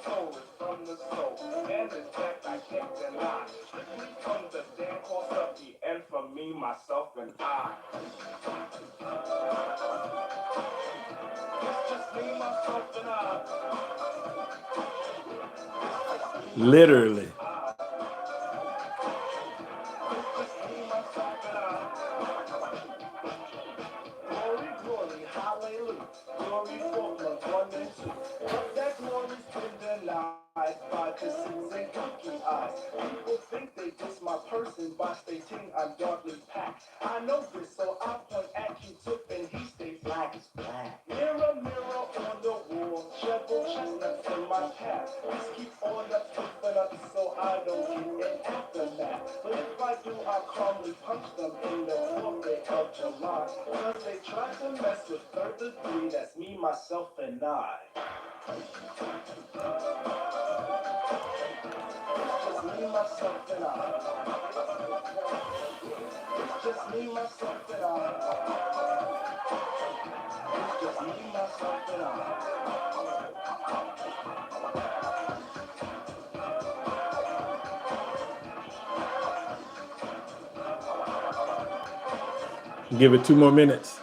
told it from the soul. And in fact, I can't deny. Strictly from the Dan Korsuppi, and for me, myself, and I. It's just me, myself, and I. Literally. Glory, glory, hallelujah. Glory for month 1 and 2. But that glory's been denied by disease and gooky eyes. People think they diss my person by stating I'm darkly packed. I know this, so I point at Q-tip and he states black is black. Mirror, mirror on the wall, shovel chestnuts in my path. Please keep on the flipping up so I don't get an aftermath. But if I do, I'll calmly punch them in the 4th day of July. Cause they try to mess with third degree, that's me, myself, and I. Just me, myself, and I. It's just me, myself, and I. It's just me, myself, and I. Give it 2 more minutes.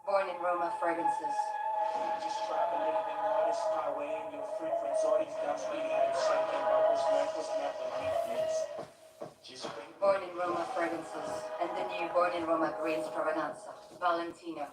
Born in Roma fragrances. Describe a living artist, my way in your frequency. All these doubts we had, shaking bubbles, metals, never weakness. Just wait. Born in Roma fragrances. And the new Born in Roma grains Provenanza. Valentino.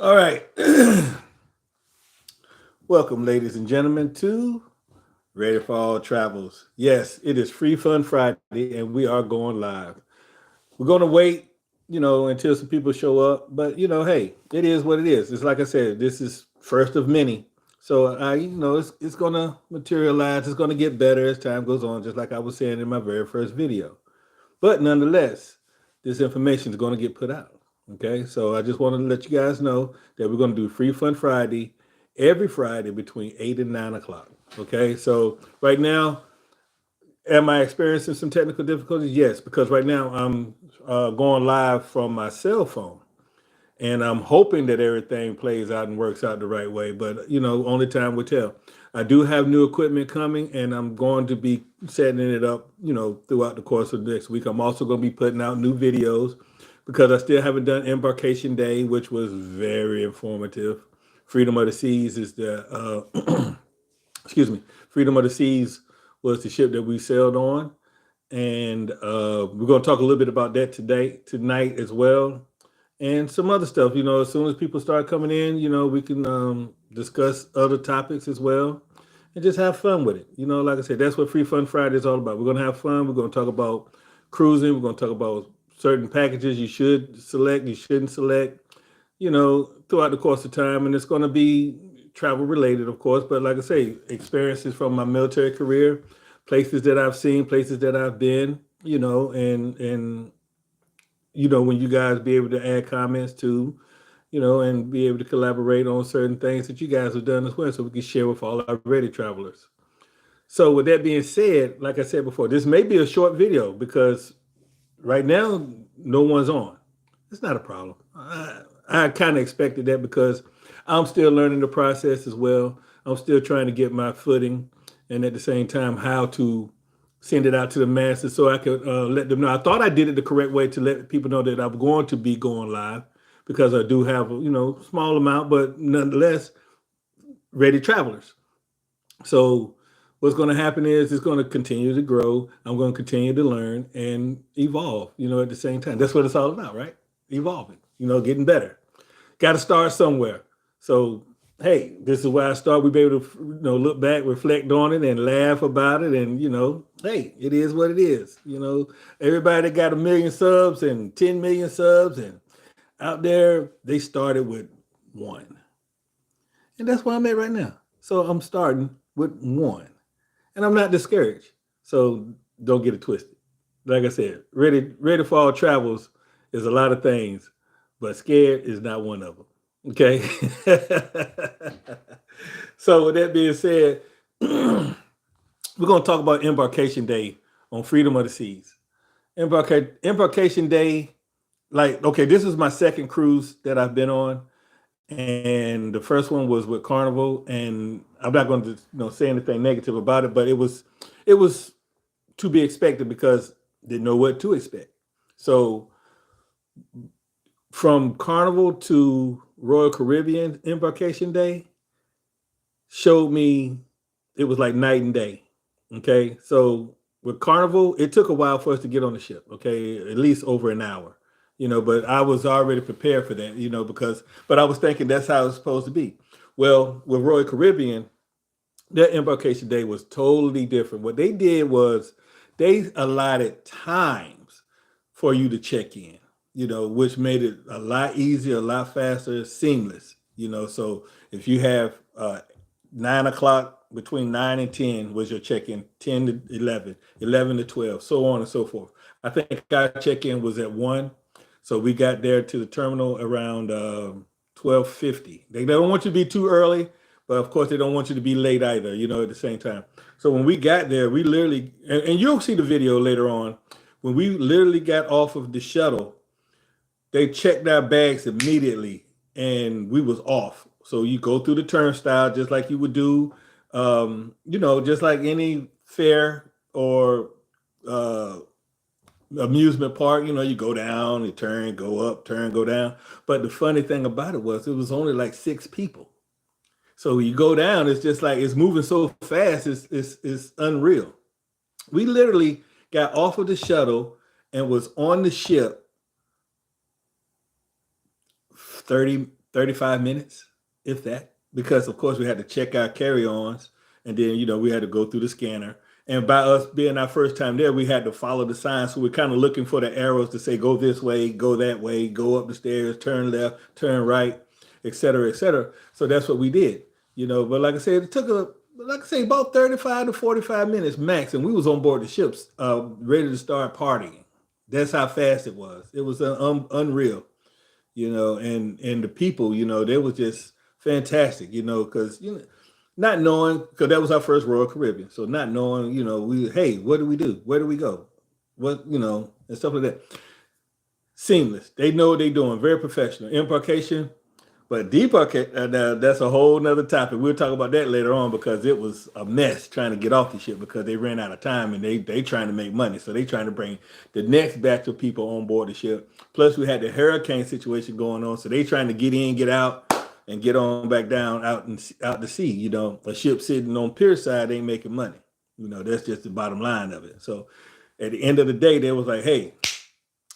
All right. Welcome, ladies and gentlemen, to Ready for All Travels. Yes, it is Free Fun Friday, and we are going live. We're going to wait, until some people show up. But hey, it is what it is. It's like I said, this is first of many. So it's going to materialize. It's going to get better as time goes on, just like I was saying in my very first video. But nonetheless, this information is going to get put out. Okay, so I just wanted to let you guys know that we're going to do Free Fun Friday every Friday between 8 and 9 o'clock. Okay, so right now, am I experiencing some technical difficulties? Yes, because right now I'm going live from my cell phone. And I'm hoping that everything plays out and works out the right way. But only time will tell. I do have new equipment coming, and I'm going to be setting it up, throughout the course of next week. I'm also going to be putting out new videos because I still haven't done Embarkation Day, which was very informative. Freedom of the Seas is the excuse me. Freedom of the Seas was the ship that we sailed on, and we're going to talk a little bit about that tonight as well, and some other stuff. As soon as people start coming in, we can discuss other topics as well, and just have fun with it. Like I said, that's what Free Fun Friday is all about. We're gonna have fun. We're gonna talk about cruising. We're gonna talk about certain packages you should select, you shouldn't select. Throughout the course of time, and it's gonna be travel related, of course. But like I say, experiences from my military career, places that I've seen, places that I've been. And when you guys be able to add comments too, and be able to collaborate on certain things that you guys have done as well, so we can share with all our Ready travelers. So, with that being said, like I said before, this may be a short video because right now no one's on. It's not a problem. I kind of expected that because I'm still learning the process as well. I'm still trying to get my footing, and at the same time, how to send it out to the masses so I could let them know. I thought I did it the correct way to let people know that I'm going to be going live because I do have a small amount, but nonetheless, ready travelers. So what's going to happen is it's going to continue to grow. I'm going to continue to learn and evolve, at the same time. That's what it's all about, right? Evolving, getting better. Got to start somewhere. So, hey, this is where I start. We be able to, look back, reflect on it, and laugh about it. And, hey, it is what it is. Everybody that got 1 million subs and 10 million subs and out there, they started with 1. And that's where I'm at right now. So I'm starting with 1. And I'm not discouraged. So don't get it twisted. Like I said, ready for all travels is a lot of things, but scared is not one of them. Okay. So with that being said, we're going to talk about Embarkation Day on Freedom of the Seas. Embarkation Day, this is my second cruise that I've been on. And the first one was with Carnival, and I'm not going to say anything negative about it, but it was to be expected because didn't know what to expect. So from Carnival to Royal Caribbean Embarkation Day showed me it was like night and day. Okay, so with Carnival, it took a while for us to get on the ship. Okay, at least over an hour. But I was already prepared for that, but I was thinking that's how it's supposed to be. Well, with Royal Caribbean, their embarkation day was totally different. What they did was they allotted times for you to check in, which made it a lot easier, a lot faster, seamless, so if you have 9 o'clock, between 9 and 10 was your check-in, 10 to 11, 11 to 12, so on and so forth. I think our check-in was at 1. So we got there to the terminal around 12:50. They don't want you to be too early, but of course they don't want you to be late either, at the same time. So when we got there, we literally, and you'll see the video later on, when we literally got off of the shuttle, they checked our bags immediately and we was off. So you go through the turnstile just like you would do, just like any fair or amusement park, you go down, you turn, go up, turn, go down. But the funny thing about it was only like 6 people. So you go down, it's just like it's moving so fast, it's unreal. We literally got off of the shuttle and was on the ship 35 minutes, if that, because of course we had to check our carry-ons and then we had to go through the scanner. And by us being our first time there, we had to follow the signs. So we're kind of looking for the arrows to say, go this way, go that way, go up the stairs, turn left, turn right, et cetera, et cetera. So that's what we did, But like I said, it took about 35 to 45 minutes max. And we was on board the ships, ready to start partying. That's how fast it was. It was unreal, and the people, they was just fantastic, because, not knowing, because that was our first Royal Caribbean. So not knowing, hey, what do we do? Where do we go? What, and stuff like that. Seamless. They know what they're doing. Very professional. Embarkation. But debarkation, that's a whole nother topic. We'll talk about that later on because it was a mess trying to get off the ship because they ran out of time and they trying to make money. So they trying to bring the next batch of people on board the ship. Plus we had the hurricane situation going on. So they trying to get in, get out, and get on back down out to sea. A ship sitting on pier side ain't making money. That's just the bottom line of it. So at the end of the day, they was like, hey,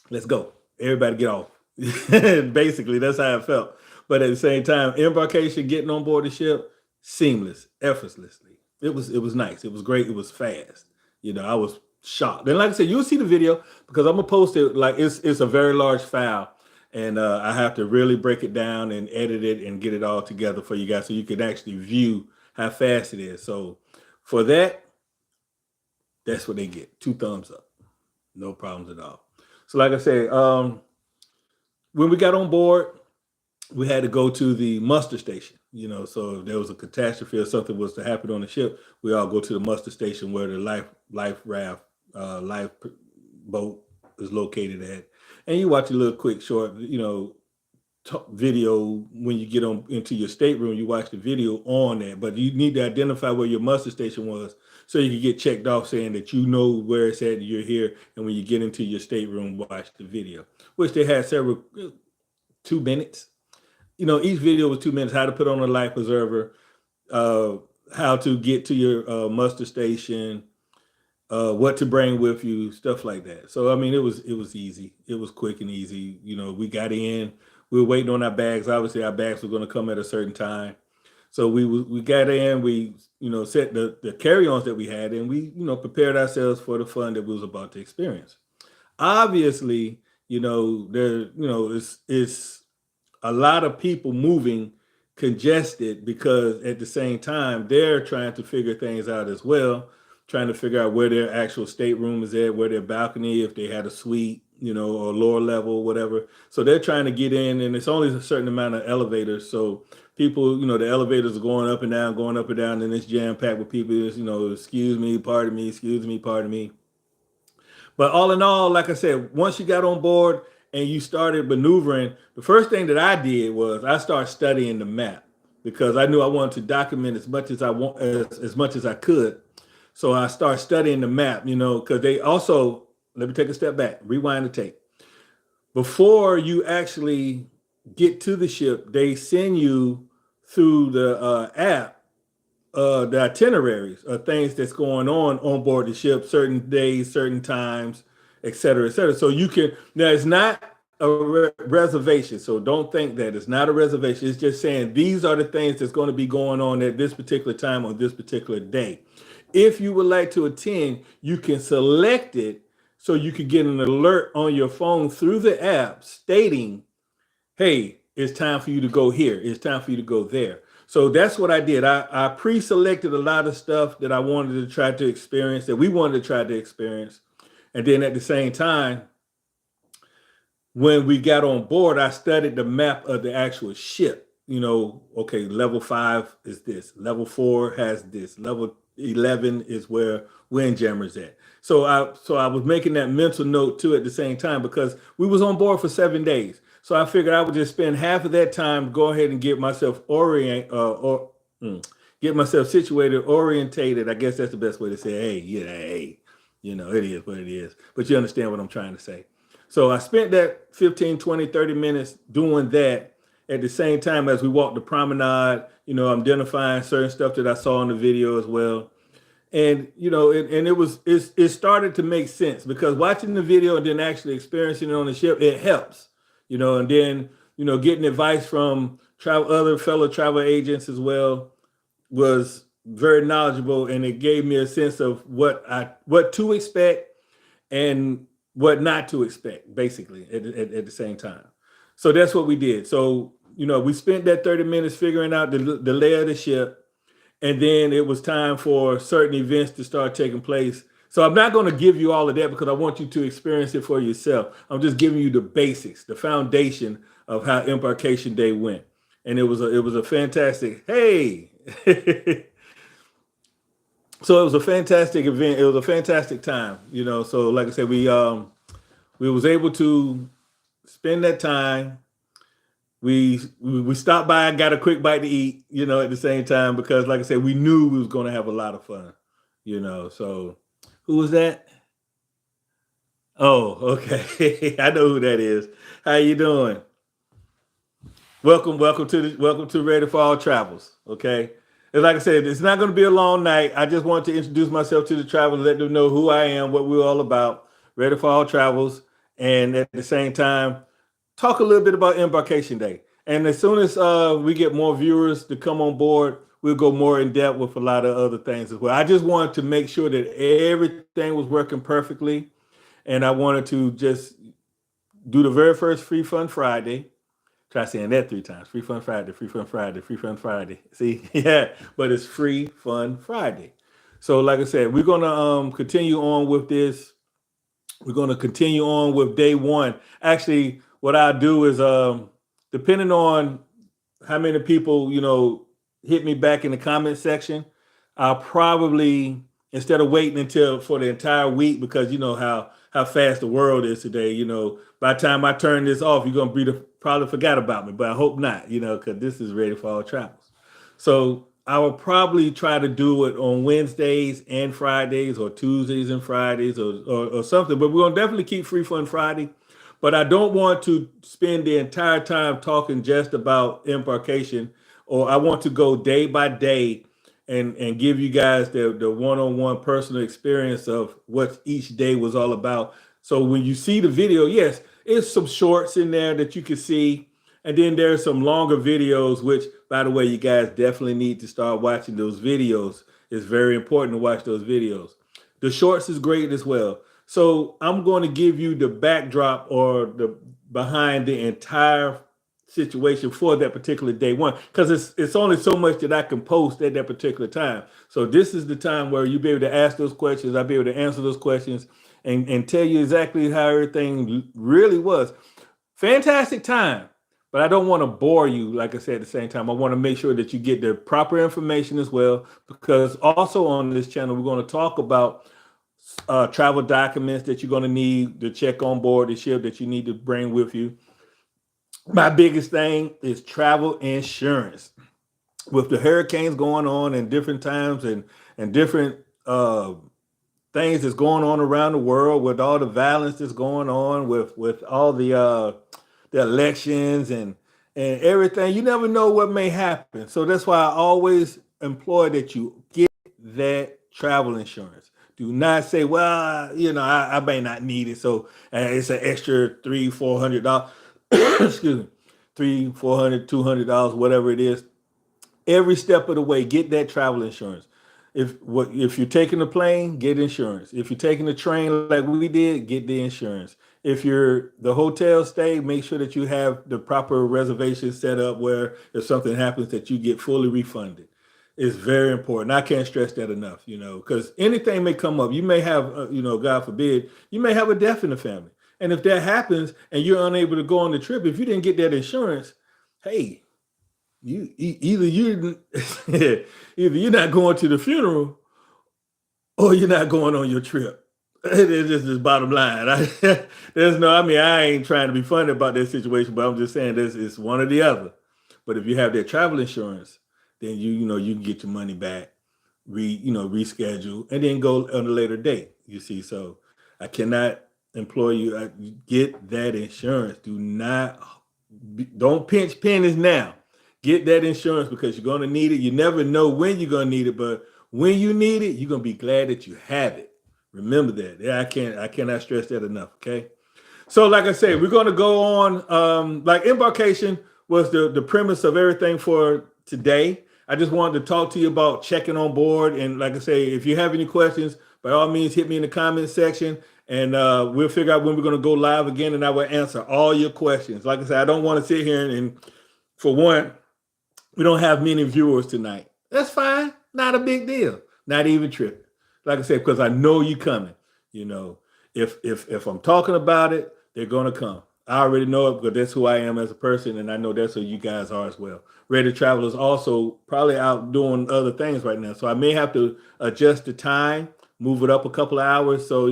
let's go. Everybody get off. Basically, that's how it felt. But at the same time, embarkation, getting on board the ship, seamless, effortlessly. It was nice. It was great. It was fast. I was shocked. And like I said, you'll see the video because I'm gonna post it. Like it's a very large file. And I have to really break it down and edit it and get it all together for you guys so you can actually view how fast it is. So for that, that's what they get. 2 thumbs up. No problems at all. So like I said, when we got on board, we had to go to the muster station. So if there was a catastrophe or something was to happen on the ship, we all go to the muster station where the life raft, boat is located at, and you watch a little quick short, video when you get on into your stateroom. You watch the video on that, but you need to identify where your muster station was so you can get checked off, saying that you know where it's at and you're here. And when you get into your stateroom, watch the video, which they had several 2 minutes. Each video was 2 minutes. How to put on a life preserver, how to get to your muster station, what to bring with you, stuff like that. So I mean, it was easy. It was quick and easy. We got in. We were waiting on our bags. Obviously, our bags were going to come at a certain time. So we got in. We set the carry-ons that we had, and we prepared ourselves for the fun that we was about to experience. Obviously, it's a lot of people moving, congested, because at the same time they're trying to figure things out as well, trying to figure out where their actual stateroom is at, where their balcony, if they had a suite, or lower level, whatever. So they're trying to get in, and it's only a certain amount of elevators. So people, the elevators are going up and down, and it's jam packed with people. Excuse me, pardon me, excuse me, pardon me. But all in all, like I said, once you got on board and you started maneuvering, the first thing that I did was I started studying the map, because I knew I wanted to document as much as as much as I could. So I started studying the map, because they also, let me take a step back, rewind the tape. Before you actually get to the ship, they send you through the app the itineraries of things that's going on board the ship, certain days, certain times, et cetera, et cetera. So you can, now it's not a reservation. So don't think that it's not a reservation. It's just saying these are the things that's going to be going on at this particular time on this particular day. If you would like to attend, you can select it so you can get an alert on your phone through the app stating, hey, it's time for you to go here. It's time for you to go there. So that's what I did. I pre-selected a lot of stuff that I wanted to try to experience, that we wanted to try to experience. And then at the same time, when we got on board, I studied the map of the actual ship. Okay, level 5 is this. Level 4 has this. Level 11 is where Windjammer's at. So I was making that mental note too at the same time, because we was on board for 7 days. So I figured I would just spend half of that time, go ahead and get myself get myself situated, orientated. I guess that's the best way to say, hey, it is what it is. But you understand what I'm trying to say. So I spent that 15, 20, 30 minutes doing that. At the same time as we walked the promenade, I'm identifying certain stuff that I saw in the video as well. And, it started to make sense, because watching the video and then actually experiencing it on the ship, it helps, and then, getting advice from other fellow travel agents as well was very knowledgeable. And it gave me a sense of what to expect and what not to expect, basically, at the same time. So that's what we did. So, we spent that 30 minutes figuring out the lay of the ship. And then it was time for certain events to start taking place. So I'm not going to give you all of that, because I want you to experience it for yourself. I'm just giving you the basics, the foundation of how Embarkation Day went. And it was a fantastic, hey. So it was a fantastic event. It was a fantastic time, So like I said, we was able to spend that time. We stopped by and got a quick bite to eat, at the same time, because like I said, we knew we was going to have a lot of fun, So who was that? Oh, okay. I know who that is. How you doing? Welcome to Ready for All Travels. Okay. And like I said, it's not going to be a long night. I just want to introduce myself to the travelers, let them know who I am, what we're all about, Ready for All Travels. And at the same time, talk a little bit about Embarkation Day. And as soon as we get more viewers to come on board, we'll go more in depth with a lot of other things as well. I just wanted to make sure that everything was working perfectly. And I wanted to just do the very first Free Fun Friday. Try saying that 3 times. Free Fun Friday, Free Fun Friday, Free Fun Friday. See? Yeah, but it's Free Fun Friday. So like I said, we're going to continue on with this. We're going to continue on with day 1. Actually, what I'll do is depending on how many people, hit me back in the comment section, I'll probably, instead of waiting until for the entire week, because you know how fast the world is today, by the time I turn this off, you're gonna probably forgot about me, but I hope not, because this is Ready for All Travels. So I will probably try to do it on Wednesdays and Fridays, or Tuesdays and Fridays, or something. But we're gonna definitely keep Free Fun Friday. But I don't want to spend the entire time talking just about embarkation, or I want to go day by day and give you guys the one-on-one personal experience of what each day was all about. So when you see the video, yes, it's some shorts in there that you can see, and then there's some longer videos, which, by the way, you guys definitely need to start watching those videos. It's very important to watch those videos. The shorts is great as well. So I'm going to give you the backdrop, or the behind the entire situation for that particular day one, because it's only so much that I can post at that particular time. So this is the time where you'll be able to ask those questions. I'll be able to answer those questions and tell you exactly how everything really was. Fantastic time. But I don't want to bore you, like I said, at the same time. I want to make sure that you get the proper information as well, because also on this channel, we're going to talk about travel documents that you're going to need to check on board the ship, that you need to bring with you. My biggest thing is travel insurance. With the hurricanes going on in different times, and different things that's going on around the world, with all the violence that's going on, with all the elections and everything, you never know what may happen. So that's why I always employ that you get that travel insurance. Do not say, well, I may not need it, so it's an extra $300-$400. Excuse me, $300-$400, $200, whatever it is. Every step of the way, get that travel insurance. If you're taking the plane, get insurance. If you're taking the train like we did, get the insurance. If you're the hotel stay, make sure that you have the proper reservation set up, where if something happens, that you get fully refunded. It's very important. I can't stress that enough, because anything may come up. You may have, God forbid, you may have a death in the family. And if that happens and you're unable to go on the trip, if you didn't get that insurance, hey, either you're not going to the funeral, or you're not going on your trip. It's just this bottom line. I ain't trying to be funny about that situation, but I'm just saying this is one or the other. But if you have that travel insurance, then you can get your money back, reschedule, and then go on a later date. You see, so I cannot employ you. Get that insurance. Don't pinch pennies now. Get that insurance, because you're going to need it. You never know when you're going to need it, but when you need it, you're going to be glad that you have it. Remember that. Yeah, I cannot stress that enough. Okay. So like I said, we're going to go on, like embarkation was the premise of everything for today. I just wanted to talk to you about checking on board. And like I say, if you have any questions, by all means, hit me in the comment section, and we'll figure out when we're going to go live again, and I will answer all your questions. Like I said, I don't want to sit here and for one, we don't have many viewers tonight. That's fine. Not a big deal. Not even tripping. Like I said, because I know you coming. If I'm talking about it, they're going to come. I already know it, because that's who I am as a person, and I know that's who you guys are as well. Ready to Travel is also probably out doing other things right now, so I may have to adjust the time, move it up a couple of hours, so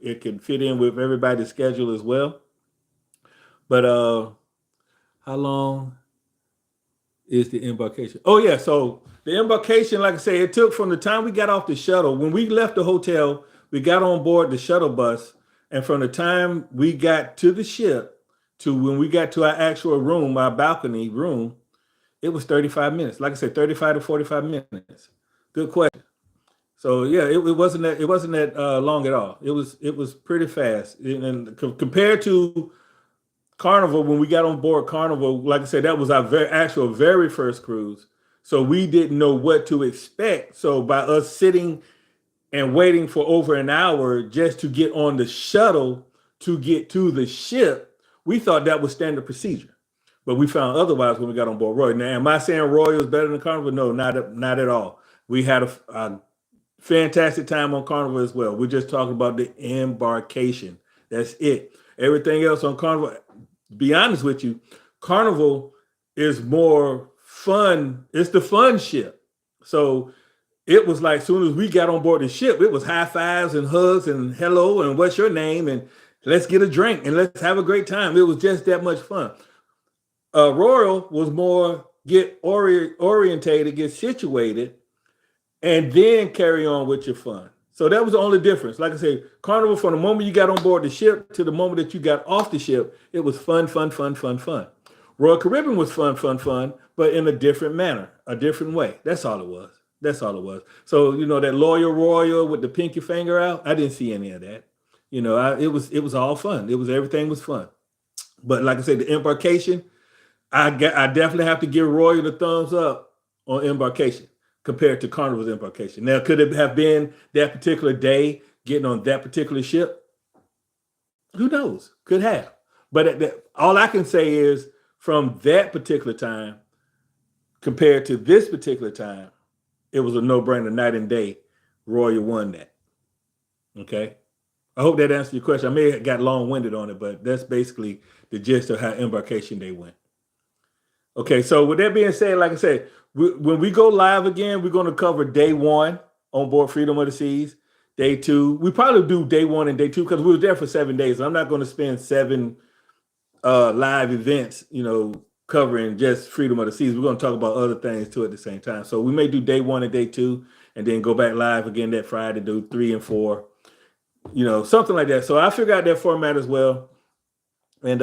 it can fit in with everybody's schedule as well. But how long is the embarkation? Oh yeah, so the embarkation, like I say, it took from the time we got off the shuttle. When we left the hotel, we got on board the shuttle bus, and from the time we got to the ship to when we got to our actual room, our balcony room, it was 35 minutes. Like I said, 35 to 45 minutes. Good question. So yeah, it wasn't that long at all. It was pretty fast, and compared to Carnival, when we got on board Carnival, like I said, that was our very first cruise. So we didn't know what to expect. So by us sitting and waiting for over an hour just to get on the shuttle to get to the ship, we thought that was standard procedure. But we found otherwise when we got on board Royal. Now, am I saying Royal is better than Carnival? No, not at all. We had a fantastic time on Carnival as well. We're just talking about the embarkation. That's it. Everything else on Carnival, to be honest with you, Carnival is more fun. It's the fun ship. So it was like, as soon as we got on board the ship, it was high fives and hugs and hello and what's your name and let's get a drink and let's have a great time. It was just that much fun. Royal was more get orientated, get situated, and then carry on with your fun. So that was the only difference. Like I said, Carnival, from the moment you got on board the ship to the moment that you got off the ship, it was fun, fun, fun, fun, fun. Royal Caribbean was fun, fun, fun, but in a different manner, a different way. That's all it was. That's all it was. So, you know, that loyal royal with the pinky finger out, I didn't see any of that. You know, it was all fun. Everything was fun. But like I said, the embarkation, I definitely have to give Royal the thumbs up on embarkation compared to Carnival's embarkation. Now, could it have been that particular day getting on that particular ship? Who knows? Could have. But all I can say is from that particular time compared to this particular time, it was a no-brainer, night and day. Royal won that. Okay? I hope that answers your question. I may have got long-winded on it, but that's basically the gist of how embarkation day went. Okay, so with that being said, like I said, when we go live again, we're going to cover day 1 on board Freedom of the Seas. Day 2, we probably do day 1 and day 2 because we were there for 7 days. I'm not going to spend 7 live events, you know, covering just Freedom of the Seas. We're going to talk about other things too at the same time. So we may do day 1 and day 2 and then go back live again that Friday, do 3 and 4, you know, something like that. So I figured out that format as well. And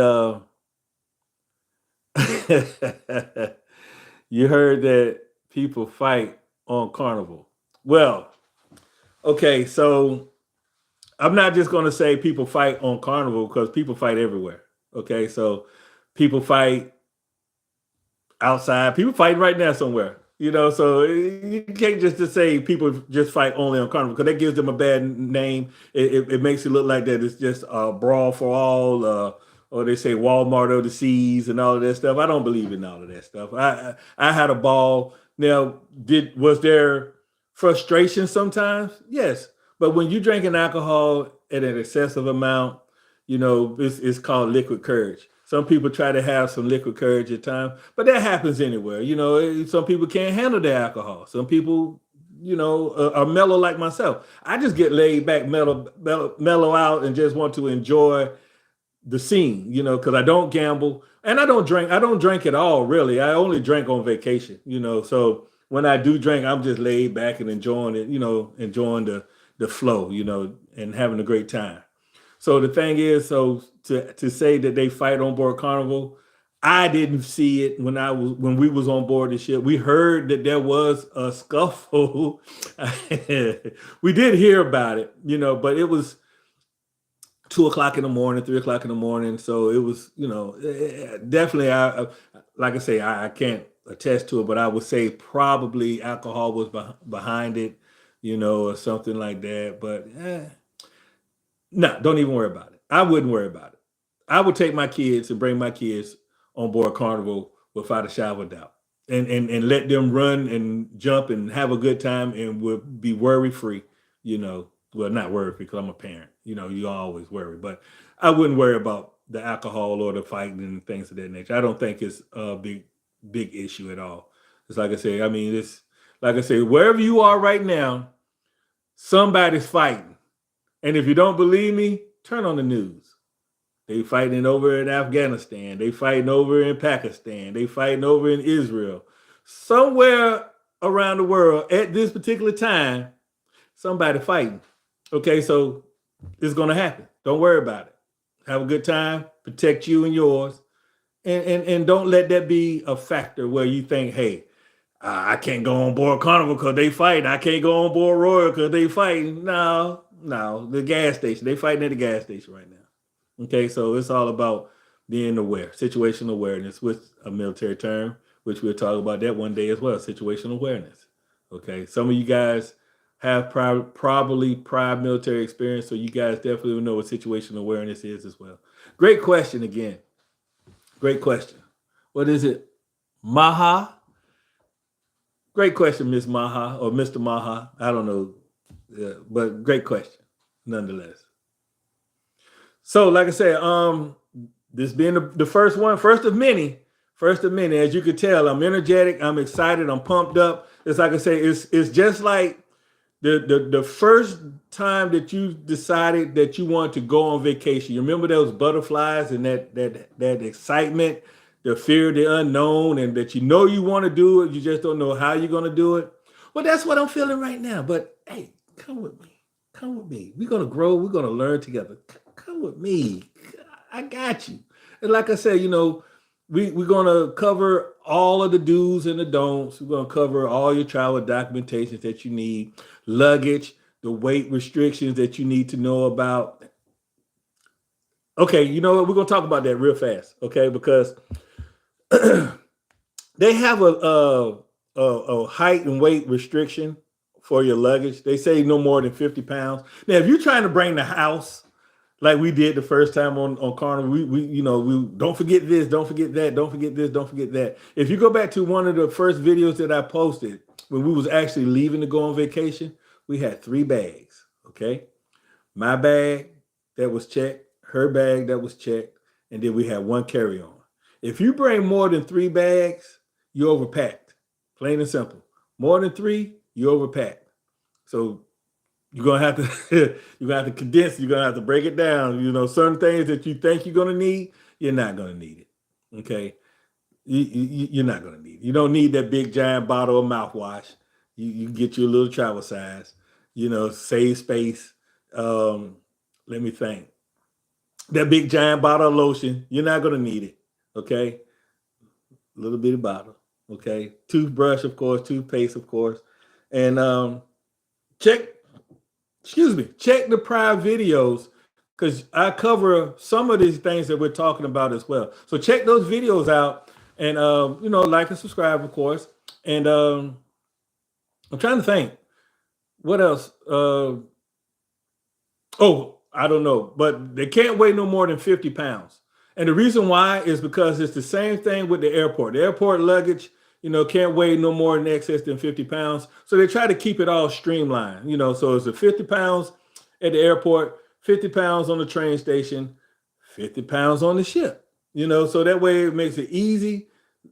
you heard that people fight on Carnival. Well, okay, so I'm not just going to say people fight on Carnival because people fight everywhere. Okay, so people fight outside. People fighting right now somewhere. You know, so you can't just say people just fight only on Carnival because that gives them a bad name. It makes it look like that it's just a brawl for all, or they say Walmart of the seas and all of that stuff. I don't believe in all of that stuff. I had a ball. Now, was there frustration sometimes? Yes, but when you're drinking alcohol at an excessive amount, you know, it's called liquid courage. Some people try to have some liquid courage at times, but that happens anywhere. You know, some people can't handle the alcohol. Some people, you know, are mellow like myself. I just get laid back, mellow out, and just want to enjoy the scene, you know, because I don't gamble and I don't drink. I don't drink at all, really. I only drink on vacation, you know. So when I do drink, I'm just laid back and enjoying it, you know, enjoying the flow, you know, and having a great time. So the thing is, so to say that they fight on board Carnival, I didn't see it when we was on board the ship. We heard that there was a scuffle. We did hear about it, you know, but it was 2:00 in the morning, 3:00 in the morning. So it was, you know, definitely. Like I say, I can't attest to it, but I would say probably alcohol was behind it, you know, or something like that. But no, don't even worry about it. I wouldn't worry about it. I would take my kids and bring my kids on board Carnival without a shadow of doubt, and let them run and jump and have a good time, and would be worry free. You know, well, not worry free because I'm a parent. You know, you always worry, but I wouldn't worry about the alcohol or the fighting and things of that nature. I don't think it's a big issue at all. It's like I say. I mean, it's like I say, wherever you are right now, somebody's fighting. And if you don't believe me, turn on the news. They fighting over in Afghanistan. They fighting over in Pakistan. They fighting over in Israel. Somewhere around the world at this particular time, somebody fighting. Okay, so it's going to happen. Don't worry about it. Have a good time. Protect you and yours. And don't let that be a factor where you think, hey, I can't go on board Carnival because they fighting. I can't go on board Royal because they fighting. No, the gas station. They fighting at the gas station right now. Okay, so it's all about being aware, situational awareness with a military term, which we'll talk about that one day as well, situational awareness. Okay, some of you guys have probably prior military experience, so you guys definitely know what situational awareness is as well. Great question again. Great question. What is it? Maha? Great question, Miss Maha or Mr. Maha. I don't know, but great question nonetheless. So, like I said, this being the first of many, First of many. As you can tell, I'm energetic, I'm excited, I'm pumped up. It's like I say, it's just like the first time that you decided that you wanted to go on vacation. You remember those butterflies and that excitement, the fear of the unknown, and that you know you want to do it, you just don't know how you're going to do it. Well, that's what I'm feeling right now. But hey, come with me. Come with me. We're going to grow. We're going to learn together. Come with me. I got you. And like I said, we're going to cover all of the do's and the don'ts. We're going to cover all your travel documentations that you need, luggage, the weight restrictions that you need to know about. Okay, you know what? We're going to talk about that real fast, okay? Because they have a height and weight restriction for your luggage. They say no more than 50 pounds. Now, if you're trying to bring the house, like we did the first time on Carnival, we don't forget this, don't forget that, don't forget this, don't forget that. If you go back to one of the first videos that I posted when we was actually leaving to go on vacation, we had 3 bags, okay? My bag that was checked, her bag that was checked, and then we had 1 carry-on. If you bring more than 3 bags, you're overpacked, plain and simple. More than 3, you're overpacked. So you're gonna have to condense. You're gonna have to break it down. Certain things that you think you're gonna need, you're not gonna need it. Okay, you're not gonna need it. You don't need that big giant bottle of mouthwash. You get you a little travel size. Save space. Let me think. That big giant bottle of lotion, you're not gonna need it. Okay, little bitty bottle. Okay, toothbrush, of course, toothpaste, of course, and check the prior videos because I cover some of these things that we're talking about as well. So check those videos out and, like and subscribe, of course. And I'm trying to think what else. I don't know, but they can't weigh no more than 50 pounds. And the reason why is because it's the same thing with the airport. The airport luggage, can't weigh no more in excess than 50 pounds. So they try to keep it all streamlined, so it's a 50 pounds at the airport, 50 pounds on the train station, 50 pounds on the ship, so that way it makes it easy,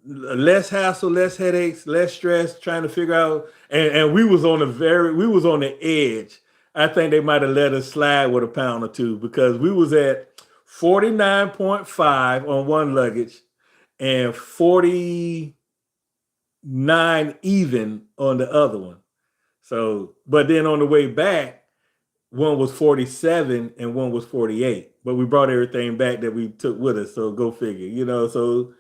less hassle, less headaches, less stress trying to figure out. And we was on the edge. I think they might have let us slide with a pound or two because we was at 49.5 on one luggage and 49 even on the other one. So, but then on the way back, one was 47 and one was 48. But we brought everything back that we took with us. So go figure, so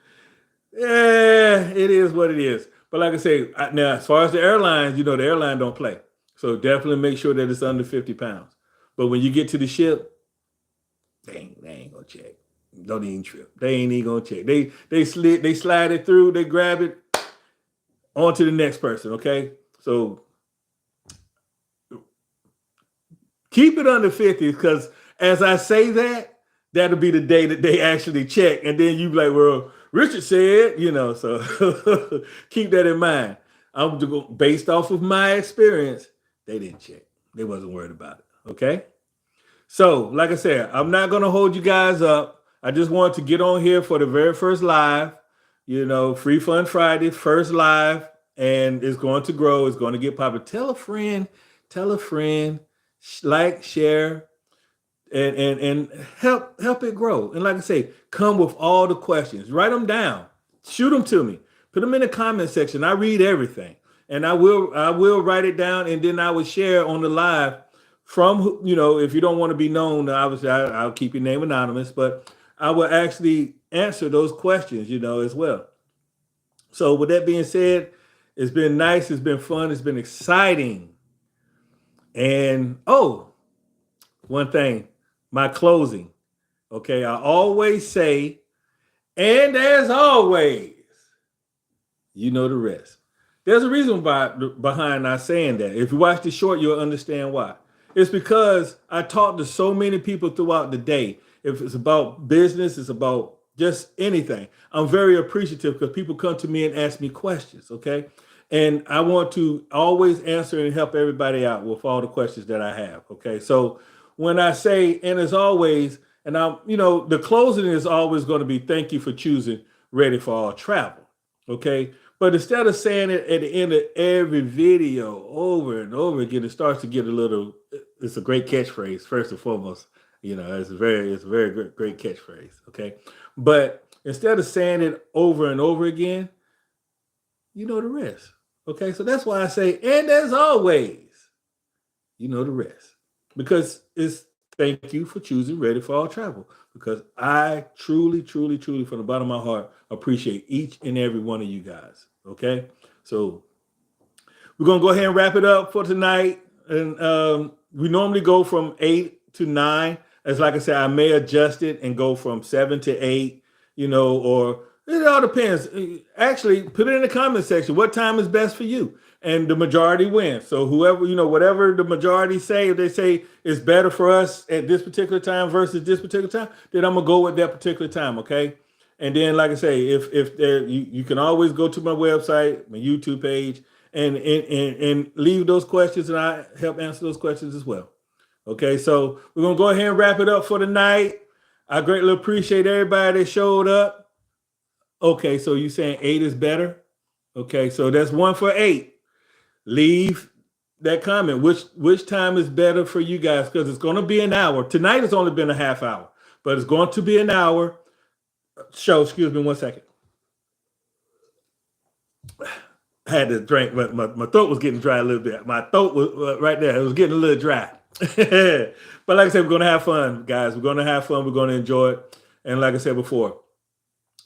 yeah, it is what it is. But like I say, now as far as the airlines, the airline don't play. So definitely make sure that it's under 50 pounds. But when you get to the ship, they ain't gonna check. Don't even trip. They ain't even gonna check. They slide it through, they grab it, on to the next person, okay? So keep it under 50 because as I say that'll be the day that they actually check. And then you be like, well, Richard said, so keep that in mind. I'm based off of my experience, they didn't check. They wasn't worried about it, okay? So, like I said, I'm not going to hold you guys up. I just wanted to get on here for the very first live, Free Fun Friday, first live, and it's going to grow. It's going to get popular. Tell a friend, like, share, and help it grow. And like I say, come with all the questions. Write them down. Shoot them to me. Put them in the comment section. I read everything. And I will write it down, and then I will share on the live from, if you don't want to be known, obviously I'll keep your name anonymous, but I will actually answer those questions, as well. So with that being said, it's been nice. It's been fun. It's been exciting. And, one thing, my closing. Okay. I always say, and as always, you know the rest. There's a reason behind not saying that. If you watch the short, you'll understand why. It's because I talk to so many people throughout the day. If it's about business, it's about just anything. I'm very appreciative because people come to me and ask me questions, okay? And I want to always answer and help everybody out with all the questions that I have, okay? So when I say, and as always, and the closing is always going to be thank you for choosing Ready for All Travel. Okay. But instead of saying it at the end of every video over and over again, it starts to get a little, it's a great catchphrase, first and foremost. It's a very great catchphrase. Okay. But instead of saying it over and over again, you know the rest. Okay. So that's why I say, and as always, you know the rest. Because it's thank you for choosing Ready for All Travel. Because I truly, truly, truly, from the bottom of my heart, appreciate each and every one of you guys. Okay. So we're going to go ahead and wrap it up for tonight. And we normally go from 8 to 9. As like I said, I may adjust it and go from 7 to 8, or it all depends. Actually, put it in the comment section. What time is best for you? And the majority wins. So whoever, whatever the majority say, if they say it's better for us at this particular time versus this particular time, then I'm going to go with that particular time, okay? And then, like I say, if there, you can always go to my website, my YouTube page, and leave those questions, and I help answer those questions as well. Okay, so we're going to go ahead and wrap it up for tonight. I greatly appreciate everybody that showed up. Okay, so you saying 8 is better? Okay, so that's 1 for 8. Leave that comment. Which time is better for you guys? Because it's going to be an hour. Tonight it's only been a half hour, but it's going to be an hour. Excuse me 1 second. I had to drink, but my throat was getting dry a little bit. My throat was right there. It was getting a little dry. But like I said, we're going to have fun, guys. We're going to have fun. We're going to enjoy it. And like I said before,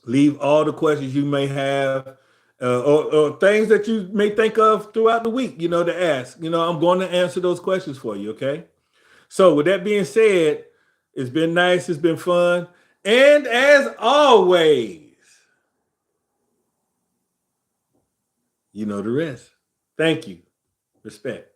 leave all the questions you may have or things that you may think of throughout the week, to ask. I'm going to answer those questions for you, okay? So with that being said, it's been nice. It's been fun. And as always, you know the rest. Thank you. Respect.